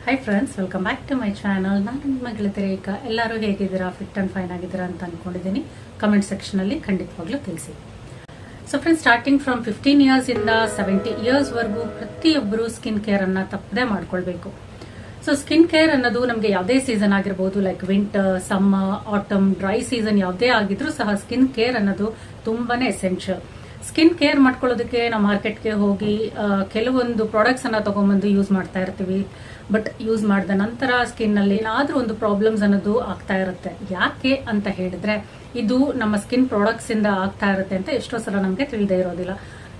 Hi friends, welcome back to my channel. ನಾನು ನಿಮ್ಮ ಗೆಳತಿ ರೇಖಾ. ಎಲ್ಲರೂ ಹೇಗಿದ್ದೀರಾ? ಫಿಟ್ ಅಂಡ್ ಫೈನ್ ಆಗಿದ್ದೀರಾ ಅಂತ ಅನ್ಕೊಂಡಿದ್ದೀನಿ. ಕಮೆಂಟ್ ಸೆಕ್ಷನಲ್ಲಿ ಖಂಡಿತವಾಗ್ಲೂ ತಿಳಿಸಿ. So friends, starting from 15 years ಇಂದ 70 ಇಯರ್ಸ್ ವರೆಗೂ ಪ್ರತಿಯೊಬ್ಬರು ಸ್ಕಿನ್ ಕೇರ್ ಅನ್ನ ತಪ್ಪದೇ ಮಾಡ್ಕೊಳ್ಬೇಕು. ಸೊ ಸ್ಕಿನ್ ಕೇರ್ ಅನ್ನೋದು ನಮಗೆ ಯಾವುದೇ ಸೀಸನ್ ಆಗಿರ್ಬೋದು, like winter, summer, atom, dry season ಯಾವುದೇ ಆಗಿದ್ರೂ ಸಹ ಸ್ಕಿನ್ ಕೇರ್ ಅನ್ನೋದು ತುಂಬಾನೇ ಎಸೆನ್ಷಿಯಲ್. ಸ್ಕಿನ್ ಕೇರ್ ಮಾಡ್ಕೊಳ್ಳೋದಕ್ಕೆ ನಾವು ಮಾರ್ಕೆಟ್ಗೆ ಹೋಗಿ ಕೆಲವೊಂದು ಪ್ರಾಡಕ್ಟ್ಸ್ ಅನ್ನ ತಗೊಂಡ್ಬಂದು ಯೂಸ್ ಮಾಡ್ತಾ ಇರ್ತೀವಿ. ಬಟ್ ಯೂಸ್ ಮಾಡಿದ ನಂತರ ಸ್ಕಿನ್ ನಲ್ಲಿ ಏನಾದ್ರೂ ಒಂದು ಪ್ರಾಬ್ಲಮ್ಸ್ ಅನ್ನೋದು ಆಗ್ತಾ ಇರುತ್ತೆ. ಯಾಕೆ ಅಂತ ಹೇಳಿದ್ರೆ, ಇದು ನಮ್ಮ ಸ್ಕಿನ್ ಪ್ರಾಡಕ್ಟ್ಸ್ ಇಂದ ಆಗ್ತಾ ಇರುತ್ತೆ ಅಂತ ಎಷ್ಟೋ ಸಲ ನಮಗೆ ತಿಳಿದೇ ಇರೋದಿಲ್ಲ.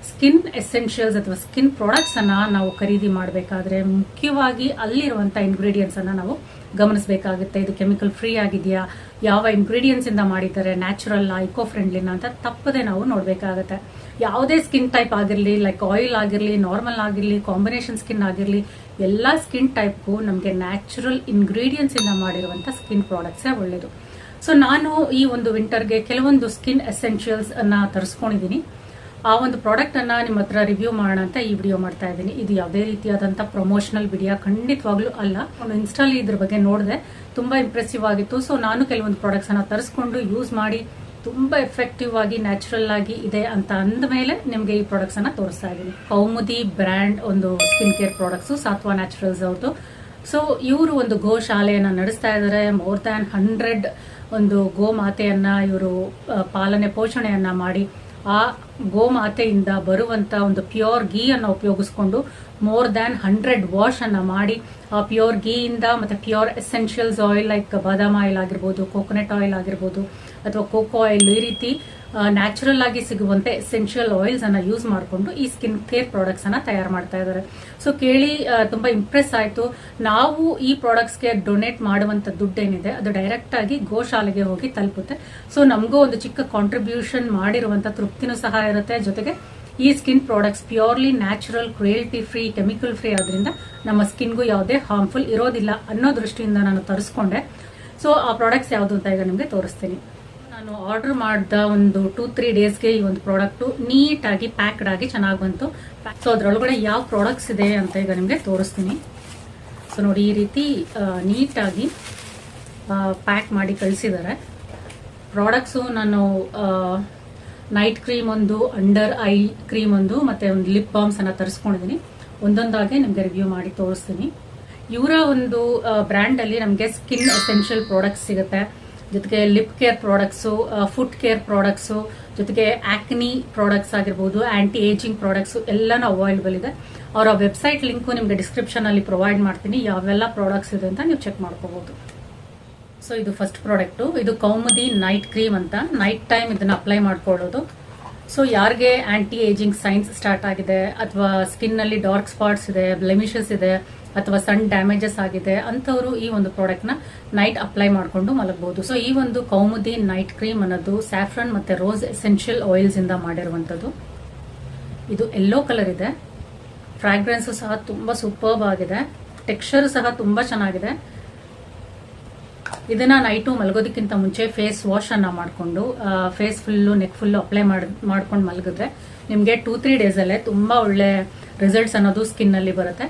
ಸ್ಕಿನ್ ಎಸೆನ್ಷಿಯಲ್ಸ್ ಅಥವಾ ಸ್ಕಿನ್ ಪ್ರಾಡಕ್ಟ್ಸ್ ಅನ್ನ ನಾವು ಖರೀದಿ ಮಾಡಬೇಕಾದ್ರೆ ಮುಖ್ಯವಾಗಿ ಅಲ್ಲಿರುವಂತಹ ಇಂಗ್ರೀಡಿಯೆಂಟ್ಸ್ ಅನ್ನ ನಾವು ಗಮನಿಸಬೇಕಾಗುತ್ತೆ. ಇದು ಕೆಮಿಕಲ್ ಫ್ರೀ ಆಗಿದೆಯಾ, ಯಾವ ಇಂಗ್ರೀಡಿಯೆಂಟ್ಸ್ ಇಂದ ಮಾಡಿದ್ದಾರೆ, ನ್ಯಾಚುರಲ್, ಇಕೋ ಫ್ರೆಂಡ್ಲಿನ ಅಂತ ತಪ್ಪದೆ ನಾವು ನೋಡ್ಬೇಕಾಗತ್ತೆ. ಯಾವುದೇ ಸ್ಕಿನ್ ಟೈಪ್ ಆಗಿರ್ಲಿ, ಲೈಕ್ ಆಯಿಲ್ ಆಗಿರ್ಲಿ, ನಾರ್ಮಲ್ ಆಗಿರ್ಲಿ, ಕಾಂಬಿನೇಷನ್ ಸ್ಕಿನ್ ಆಗಿರ್ಲಿ, ಎಲ್ಲಾ ಸ್ಕಿನ್ ಟೈಪ್ಗೂ ನಮಗೆ ನ್ಯಾಚುರಲ್ ಇಂಗ್ರೀಡಿಯೆಂಟ್ಸ್ ಇಂದ ಮಾಡಿರುವಂತ ಸ್ಕಿನ್ ಪ್ರಾಡಕ್ಟ್ಸ್ ಒಳ್ಳೇದು. ಸೊ ನಾನು ಈ ಒಂದು ವಿಂಟರ್ಗೆ ಕೆಲವೊಂದು ಸ್ಕಿನ್ ಎಸೆನ್ಷಿಯಲ್ಸ್ ಅನ್ನ ತರಿಸ್ಕೊಂಡಿದ್ದೀನಿ. ಆ ಒಂದು ಪ್ರಾಡಕ್ಟ್ ಅನ್ನ ನಿಮ್ಮ ಹತ್ರ ರಿವ್ಯೂ ಮಾಡೋಣ ಅಂತ ಈ ವಿಡಿಯೋ ಮಾಡ್ತಾ ಇದ್ದೀನಿ. ಇದು ಯಾವುದೇ ರೀತಿಯಾದಂತ ಪ್ರಮೋಷನಲ್ ವಿಡಿಯೋ ಖಂಡಿತವಾಗ್ಲೂ ಅಲ್ಲ. ಒಂದು ಇನ್ಸ್ಟಾಲಿ ಇದ್ರ ಬಗ್ಗೆ ನೋಡಿದೆ, ತುಂಬಾ ಇಂಪ್ರೆಸಿವ್ ಆಗಿತ್ತು. ಸೊ ನಾನು ಕೆಲವೊಂದು ಪ್ರಾಡಕ್ಟ್ಸ್ ಅನ್ನ ತರಿಸ್ಕೊಂಡು ಯೂಸ್ ಮಾಡಿ ತುಂಬಾ ಎಫೆಕ್ಟಿವ್ ಆಗಿ ನ್ಯಾಚುರಲ್ ಆಗಿ ಇದೆ ಅಂತ ಅಂದ ಮೇಲೆ ನಿಮ್ಗೆ ಈ ಪ್ರಾಡಕ್ಟ್ಸ್ ಅನ್ನ ತೋರಿಸ್ತಾ ಇದ್ದೀನಿ. ಕೌಮುದಿ ಬ್ರ್ಯಾಂಡ್ ಒಂದು skin care products, Satvan naturals ಅವ್ರದ್ದು. ಸೊ ಇವರು ಒಂದು ಗೋ ಶಾಲೆಯನ್ನ ನಡೆಸ್ತಾ ಇದ್ದಾರೆ. ಮೋರ್ ದ್ಯಾನ್ 100 ಒಂದು ಗೋ ಮಾತೆಯನ್ನ ಇವರು ಪಾಲನೆ ಪೋಷಣೆಯನ್ನ ಮಾಡಿ ಆ ಗೋಮಾತೆಯಿಂದ ಬರುವಂತ ಒಂದು ಪ್ಯೂರ್ ಗೀ ಅನ್ನ ಉಪಯೋಗಿಸ್ಕೊಂಡು ಮೋರ್ ದ್ಯಾನ್ 100 ವಾಶ್ ಅನ್ನ ಮಾಡಿ ಆ ಪ್ಯೂರ್ ಗೀ ಇಂದ ಮತ್ತೆ ಪ್ಯೂರ್ ಎಸೆನ್ಷಿಯಲ್ಸ್ ಆಯಿಲ್ ಲೈಕ್ ಬಾದಾಮ್ ಆಯಿಲ್ ಆಗಿರ್ಬೋದು, ಕೋಕೋನಟ್ ಆಯಿಲ್ ಆಗಿರ್ಬೋದು ಅಥವಾ ಕೋಕೋ ಆಯಿಲ್, ಈ ರೀತಿ ನ್ಯಾಚುರಲ್ ಆಗಿ ಸಿಗುವಂತೆ ಎಸೆನ್ಷಿಯಲ್ ಆಯಿಲ್ಸ್ ಅನ್ನ ಯೂಸ್ ಮಾಡಿಕೊಂಡು ಈ ಸ್ಕಿನ್ ಕೇರ್ ಪ್ರಾಡಕ್ಟ್ಸ್ ಅನ್ನ ತಯಾರು ಮಾಡ್ತಾ ಇದ್ದಾರೆ. ಸೊ ಕೇಳಿ ತುಂಬಾ ಇಂಪ್ರೆಸ್ ಆಯ್ತು. ನಾವು ಈ ಪ್ರಾಡಕ್ಟ್ಸ್ ಗೆ ಡೊನೇಟ್ ಮಾಡುವಂತ ದುಡ್ಡೇನಿದೆ ಅದು ಡೈರೆಕ್ಟ್ ಆಗಿ ಗೋಶಾಲೆಗೆ ಹೋಗಿ ತಲುಪುತ್ತೆ. ಸೊ ನಮಗೂ ಒಂದು ಚಿಕ್ಕ ಕಾಂಟ್ರಿಬ್ಯೂಷನ್ ಮಾಡಿರುವಂತ ತೃಪ್ತಿನೂ ಸಹ ಇರುತ್ತೆ. ಜೊತೆಗೆ ಈ skin products purely natural, cruelty free, chemical free ಆದ್ರಿಂದ ನಮ್ಮ ಸ್ಕಿನ್ಗೂ ಯಾವುದೇ ಹಾರ್ಮ್ಫುಲ್ ಇರೋದಿಲ್ಲ ಅನ್ನೋ ದೃಷ್ಟಿಯಿಂದ ನಾನು ತರಿಸ್ಕೊಂಡೆ. ಸೊ ಆ ಪ್ರಾಡಕ್ಟ್ಸ್ ಯಾವುದು ಅಂತ ಈಗ ನಿಮಗೆ ತೋರಿಸ್ತೀನಿ. ನಾನು ಆರ್ಡರ್ ಮಾಡಿದ ಒಂದು 2-3 ಡೇಸ್ಗೆ ಈ ಒಂದು ಪ್ರಾಡಕ್ಟ್ ನೀಟ್ ಆಗಿ ಪ್ಯಾಕ್ಡ್ ಆಗಿ ಚೆನ್ನಾಗಿ ಬಂತು. ಸೊ ಅದ್ರೊಳಗಡೆ ಯಾವ ಪ್ರಾಡಕ್ಟ್ಸ್ ಇದೆ ಅಂತ ಈಗ ನಿಮಗೆ ತೋರಿಸ್ತೀನಿ. ಸೊ ನೋಡಿ, ಈ ರೀತಿ ನೀಟ್ ಆಗಿ ಪ್ಯಾಕ್ ಮಾಡಿ ಕಳಿಸಿದ್ದಾರೆ. ಪ್ರಾಡಕ್ಟ್ಸು ನಾನು ನೈಟ್ ಕ್ರೀಮ್ ಒಂದು, ಅಂಡರ್ ಐ ಕ್ರೀಮ್ ಒಂದು, ಮತ್ತೆ ಒಂದು ಲಿಪ್ ಬಾಮ್ಸ್ ಅನ್ನ ತರಿಸ್ಕೊಂಡಿದ್ದೀನಿ. ಒಂದೊಂದಾಗಿ ನಿಮ್ಗೆ ರಿವ್ಯೂ ಮಾಡಿ ತೋರಿಸ್ತೀನಿ. ಇವರ ಒಂದು ಬ್ರ್ಯಾಂಡ್ ಅಲ್ಲಿ ನಮಗೆ ಸ್ಕಿನ್ ಎಸೆನ್ಷಿಯಲ್ ಪ್ರಾಡಕ್ಟ್ಸ್ ಸಿಗುತ್ತೆ. ಜೊತೆಗೆ lip care products, foot care products, ಜೊತೆಗೆ ಆಕ್ನಿ ಪ್ರಾಡಕ್ಟ್ಸ್ ಆಗಿರ್ಬೋದು, ಆಂಟಿ ಏಜಿಂಗ್ ಪ್ರಾಡಕ್ಟ್ಸು ಎಲ್ಲಾನು ಅವೈಲೇಬಲ್ ಇದೆ. ಅವರ ವೆಬ್ಸೈಟ್ ಲಿಂಕು ನಿಮಗೆ ಡಿಸ್ಕ್ರಿಪ್ಷನ್ ಅಲ್ಲಿ ಪ್ರೊವೈಡ್ ಮಾಡ್ತೀನಿ. ಯಾವೆಲ್ಲ ಪ್ರಾಡಕ್ಟ್ಸ್ ಇದೆ ಅಂತ ನೀವು ಚೆಕ್ ಮಾಡ್ಕೋಬಹುದು. ಸೊ ಇದು ಫಸ್ಟ್ ಪ್ರಾಡಕ್ಟ್. ಇದು ಕೌಮುದಿ ನೈಟ್ ಕ್ರೀಮ್ ಅಂತ. ನೈಟ್ ಟೈಮ್ ಇದನ್ನ ಅಪ್ಲೈ ಮಾಡ್ಕೊಳ್ಳೋದು. ಸೊ ಯಾರಿಗೆ ಆಂಟಿ ಏಜಿಂಗ್ ಸೈನ್ಸ್ ಸ್ಟಾರ್ಟ್ ಆಗಿದೆ ಅಥವಾ ಸ್ಕಿನ್ ನಲ್ಲಿ ಡಾರ್ಕ್ ಸ್ಪಾಟ್ಸ್ ಇದೆ, ಬ್ಲೆಮಿಷಸ್ ಇದೆ ಅಥವಾ ಸನ್ ಡ್ಯಾಮೇಜಸ್ ಆಗಿದೆ ಅಂತವರು ಈ ಒಂದು ಪ್ರಾಡಕ್ಟ್ ನ ನೈಟ್ ಅಪ್ಲೈ ಮಾಡ್ಕೊಂಡು ಮಲಗಬಹುದು. ಸೊ ಈ ಒಂದು ಕೌಮುದಿ ನೈಟ್ ಕ್ರೀಮ್ ಅನ್ನೋದು ಸ್ಯಾಫ್ರನ್ ಮತ್ತೆ ರೋಸ್ ಎಸೆನ್ಷಿಯಲ್ ಆಯಿಲ್ಸ್ ಇಂದ ಮಾಡಿರುವಂತದ್ದು. ಇದು ಯೆಲ್ಲೋ ಕಲರ್ ಇದೆ. ಫ್ರಾಗ್ರೆನ್ಸ್ ಸಹ ತುಂಬಾ ಸೂಪರ್ಬ್ ಆಗಿದೆ. ಟೆಕ್ಸ್ಚರ್ ಸಹ ತುಂಬಾ ಚೆನ್ನಾಗಿದೆ. ಇದನ್ನ ನೈಟು ಮಲಗೋದಕ್ಕಿಂತ ಮುಂಚೆ ಫೇಸ್ ವಾಶ್ ಅನ್ನ ಮಾಡಿಕೊಂಡು face full, neck full apply ಮಾಡ್ಕೊಂಡು ಮಲಗಿದ್ರೆ ನಿಮ್ಗೆ 2-3 ಡೇಸ್ ಅಲ್ಲೇ ತುಂಬಾ ಒಳ್ಳೆ ರಿಸಲ್ಟ್ಸ್ ಅನ್ನೋದು ಸ್ಕಿನ್ ನಲ್ಲಿ ಬರುತ್ತೆ.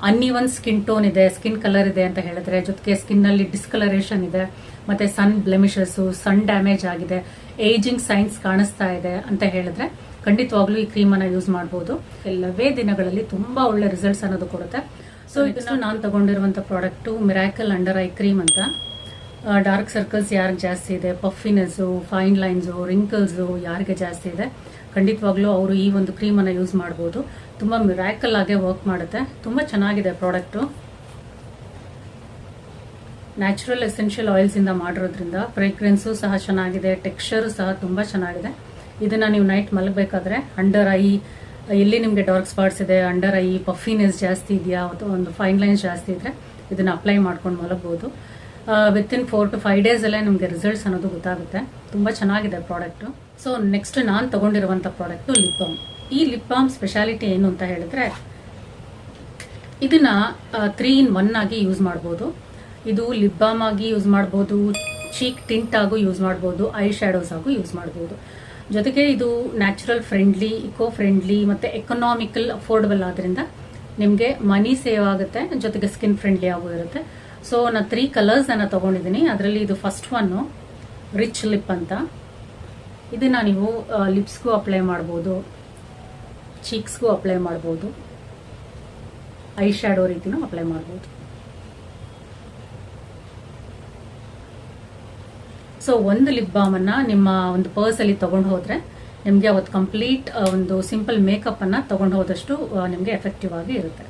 ಅನ್ಇವನ್ ಸ್ಕಿನ್ ಟೋನ್ ಇದೆ, ಸ್ಕಿನ್ ಕಲರ್ ಇದೆ ಅಂತ ಹೇಳಿದ್ರೆ, ಜೊತೆಗೆ ಸ್ಕಿನ್ ನಲ್ಲಿ ಡಿಸ್ಕಲರೇಷನ್ ಇದೆ, ಮತ್ತೆ ಸನ್ ಬ್ಲೆಮಿಷಸ್, ಸನ್ ಡ್ಯಾಮೇಜ್ ಆಗಿದೆ, ಏಜಿಂಗ್ ಸೈನ್ಸ್ ಕಾಣಿಸ್ತಾ ಇದೆ ಅಂತ ಹೇಳಿದ್ರೆ ಖಂಡಿತವಾಗ್ಲೂ ಈ ಕ್ರೀಮ್ ಅನ್ನ ಯೂಸ್ ಮಾಡಬಹುದು. ಕೆಲವೇ ದಿನಗಳಲ್ಲಿ ತುಂಬಾ ಒಳ್ಳೆ ರಿಸಲ್ಟ್ಸ್ ಅನ್ನೋದು ಕೊಡುತ್ತೆ. ಸೊ ಇದನ್ನು ನಾನು ತಗೊಂಡಿರುವಂತ product miracle under eye cream ಅಂತ. ಡಾರ್ಕ್ ಸರ್ಕಲ್ಸ್ ಯಾರಿಗೆ ಜಾಸ್ತಿ ಇದೆ, ಪಫಿನೆಸ್, ಫೈನ್ ಲೈನ್ಸ್, ರಿಂಕಲ್ಸ್ ಯಾರಿಗೆ ಜಾಸ್ತಿ ಇದೆ, ಖಂಡಿತವಾಗ್ಲೂ ಅವರು ಈ ಒಂದು ಕ್ರೀಮ್ ಅನ್ನ ಯೂಸ್ ಮಾಡಬಹುದು. ತುಂಬಾ ಮಿರಾಕಲ್ ಆಗಿ ವರ್ಕ್ ಮಾಡುತ್ತೆ. ತುಂಬಾ ಚೆನ್ನಾಗಿದೆ ಪ್ರಾಡಕ್ಟ್. ನ್ಯಾಚುರಲ್ ಎಸೆನ್ಷಿಯಲ್ ಆಯಿಲ್ಸ್ ಇಂದ ಮಾಡಿರೋದ್ರಿಂದ ಫ್ರೇಗ್ರೆನ್ಸ್ ಸಹ ಚೆನ್ನಾಗಿದೆ, ಟೆಕ್ಸ್ಚರ್ ಸಹ ತುಂಬಾ ಚೆನ್ನಾಗಿದೆ. ಇದನ್ನ ನೀವು ನೈಟ್ ಮಲಗಬೇಕಾದ್ರೆ ಅಂಡರ್ ಐ, ಎಲ್ಲಿ ನಿಮ್ಗೆ ಡಾರ್ಕ್ ಸ್ಪಾಟ್ಸ್ ಇದೆ, ಅಂಡರ್ ಐ, ಪಫಿನೆಸ್ ಜಾಸ್ತಿ ಇದೆಯಾ ಅಥವಾ ಒಂದು ಫೈನ್ ಲೈನ್ಸ್ ಜಾಸ್ತಿ ಇದ್ರೆ ಇದನ್ನ ಅಪ್ಲೈ ಮಾಡ್ಕೊಂಡು ಮಲಗಬಹುದು. ವಿತಿನ್ 4 to 5 ಡೇಸ್ ಅಲ್ಲೇ ನಿಮ್ಗೆ ರಿಸಲ್ಟ್ಸ್ ಅನ್ನೋದು ಗೊತ್ತಾಗುತ್ತೆ. ತುಂಬಾ ಚೆನ್ನಾಗಿದೆ ಪ್ರಾಡಕ್ಟ್. ಸೊ ನೆಕ್ಸ್ಟ್ ನಾನು ತಗೊಂಡಿರುವಂತ ಪ್ರಾಡಕ್ಟ್ ಲಿಪ್ ಬಾಮ್. ಈ ಲಿಪ್ ಬಾಮ್ ಸ್ಪೆಷಾಲಿಟಿ ಏನು ಅಂತ ಹೇಳಿದ್ರೆ, ಇದನ್ನ 3-in-1 ಆಗಿ ಯೂಸ್ ಮಾಡಬಹುದು. ಇದು ಲಿಪ್ ಬಾಮ್ ಆಗಿ ಯೂಸ್ ಮಾಡಬಹುದು, ಚೀಕ್ ಟಿಂಟ್ ಆಗು ಯೂಸ್ ಮಾಡಬಹುದು, ಐ ಶ್ಯಾಡೋಸ್ ಆಗು ಯೂಸ್ ಮಾಡಬಹುದು. ಜೊತೆಗೆ ಇದು ನ್ಯಾಚುರಲ್ ಫ್ರೆಂಡ್ಲಿ, ಇಕೋ ಫ್ರೆಂಡ್ಲಿ ಮತ್ತೆ ಎಕನಾಮಿಕಲ್, ಅಫೋರ್ಡಬಲ್ ಆದ್ರಿಂದ ನಿಮಗೆ ಮನಿ ಸೇವ್ ಆಗುತ್ತೆ, ಜೊತೆಗೆ ಸ್ಕಿನ್ ಫ್ರೆಂಡ್ಲಿ ಆಗು ಇರುತ್ತೆ. ಸೊ ನಾನು 3 ಕಲರ್ಸ್ ಅನ್ನ ತಗೊಂಡಿದ್ದೀನಿ. ಅದರಲ್ಲಿ ಇದು ಫಸ್ಟ್ ಒನ್ ರಿಚ್ ಲಿಪ್ ಅಂತ. ಇದನ್ನ ನೀವು ಲಿಪ್ಸ್ಗೂ ಅಪ್ಲೈ ಮಾಡಬಹುದು, ಚೀಕ್ಸ್ಗೂ ಅಪ್ಲೈ ಮಾಡಬಹುದು, ಐ ಶ್ಯಾಡೋ ರೀತಿನೂ ಅಪ್ಲೈ ಮಾಡಬಹುದು. ಸೊ ಒಂದು ಲಿಪ್ ಬಾಮ್ ಅನ್ನ ನಿಮ್ಮ ಒಂದು ಪರ್ಸ್ ಅಲ್ಲಿ ತಗೊಂಡು ಹೋದ್ರೆ ನಿಮಗೆ ಅವತ್ತು ಕಂಪ್ಲೀಟ್ ಒಂದು ಸಿಂಪಲ್ ಮೇಕಪ್ ಅನ್ನ ತಗೊಂಡು ಹೋದಷ್ಟು ನಿಮಗೆ ಎಫೆಕ್ಟಿವ್ ಆಗಿ ಇರುತ್ತೆ.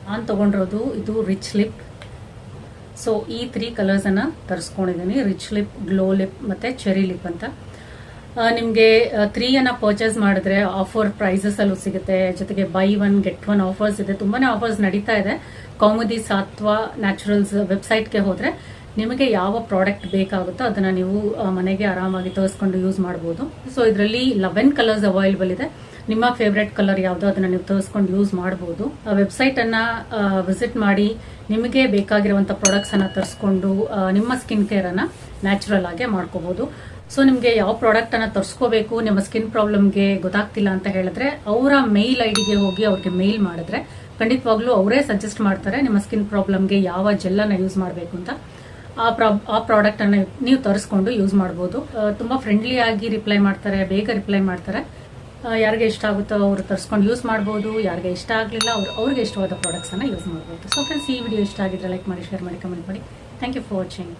ನಾನು ತಗೊಂಡಿರೋದು ಇದು ರಿಚ್ ಲಿಪ್. ಸೊ ಈ 3 ಕಲರ್ಸ್ ಅನ್ನ ತರಿಸ್ಕೊಂಡಿದ್ದೀನಿ, ರಿಚ್ ಲಿಪ್, ಗ್ಲೋ ಲಿಪ್ ಮತ್ತೆ ಚೆರಿ ಲಿಪ್ ಅಂತ. ನಿಮಗೆ 3 ಅನ್ನ ಪರ್ಚೇಸ್ ಮಾಡಿದ್ರೆ ಆಫರ್ ಪ್ರೈಸಸ್ ಅಲ್ಲೂ ಸಿಗುತ್ತೆ, ಜೊತೆಗೆ ಬೈ 1 get 1 ಆಫರ್ಸ್ ಇದೆ. ತುಂಬಾನೇ ಆಫರ್ಸ್ ನಡೀತಾ ಇದೆ. ಕೌಮುದಿ ಸಾತ್ವಾ ನ್ಯಾಚುರಲ್ಸ್ ವೆಬ್ಸೈಟ್ಗೆ ಹೋದ್ರೆ ನಿಮಗೆ ಯಾವ ಪ್ರಾಡಕ್ಟ್ ಬೇಕಾಗುತ್ತೋ ಅದನ್ನ ನೀವು ಮನೆಗೆ ಆರಾಮಾಗಿ ತರಿಸ್ಕೊಂಡು ಯೂಸ್ ಮಾಡಬಹುದು. ಸೊ ಇದರಲ್ಲಿ 11 ಕಲರ್ಸ್ ಅವೈಲೇಬಲ್ ಇದೆ. ನಿಮ್ಮ ಫೇವ್ರೆಟ್ ಕಲರ್ ಯಾವ್ದೋ ಅದನ್ನ ನೀವು ತರಿಸ್ಕೊಂಡು ಯೂಸ್ ಮಾಡಬಹುದು. ವೆಬ್ಸೈಟ್ ಅನ್ನ ವಿಸಿಟ್ ಮಾಡಿ ನಿಮಗೆ ಬೇಕಾಗಿರುವಂತ ಪ್ರಾಡಕ್ಟ್ಸ್ ಅನ್ನ ತರಿಸ್ಕೊಂಡು ನಿಮ್ಮ ಸ್ಕಿನ್ ಕೇರ್ ಅನ್ನ ನ್ಯಾಚುರಲ್ ಆಗಿ ಮಾಡ್ಕೋಬಹುದು. ಸೊ ನಿಮ್ಗೆ ಯಾವ ಪ್ರಾಡಕ್ಟ್ ಅನ್ನ ತರಿಸ್ಕೋಬೇಕು, ನಿಮ್ಮ ಸ್ಕಿನ್ ಪ್ರಾಬ್ಲಮ್ಗೆ ಗೊತ್ತಾಗ್ತಿಲ್ಲ ಅಂತ ಹೇಳಿದ್ರೆ ಅವರ ಮೇಲ್ ಐಡಿಗೆ ಹೋಗಿ ಅವ್ರಿಗೆ ಮೇಲ್ ಮಾಡಿದ್ರೆ ಖಂಡಿತವಾಗ್ಲೂ ಅವರೇ ಸಜೆಸ್ಟ್ ಮಾಡ್ತಾರೆ ನಿಮ್ಮ ಸ್ಕಿನ್ ಪ್ರಾಬ್ಲಮ್ಗೆ ಯಾವ ಜೆಲ್ ಅನ್ನ ಯೂಸ್ ಮಾಡಬೇಕು ಅಂತ. ಆ ಪ್ರಾಡಕ್ಟ್ ಅನ್ನ ನೀವು ತರಿಸ್ಕೊಂಡು ಯೂಸ್ ಮಾಡಬಹುದು. ತುಂಬಾ ಫ್ರೆಂಡ್ಲಿ ಆಗಿ ರಿಪ್ಲೈ ಮಾಡ್ತಾರೆ, ಬೇಗ ರಿಪ್ಲೈ ಮಾಡ್ತಾರೆ. ಯಾರಿಗೆ ಇಷ್ಟ ಆಗುತ್ತೋ ಅವರು ತರಿಸ್ಕೊಂಡು ಯೂಸ್ ಮಾಡಬಹುದು. ಯಾರಿಗೆ ಇಷ್ಟ ಆಗಲಿಲ್ಲ ಅವ್ರಿಗೆ ಇಷ್ಟವಾದ ಪ್ರಾಡಕ್ಟ್ಸ್ ಅನ್ನ ಯೂಸ್ ಮಾಡಬಹುದು. ಸೊ ಫ್ರೆಂಡ್ಸ್, ಈ ವಿಡಿಯೋ ಇಷ್ಟ ಆಗಿದ್ರೆ ಲೈಕ್ ಮಾಡಿ, ಶೇರ್ ಮಾಡಿ, ಕಮೆಂಟ್ ಮಾಡಿ. Thank you for watching.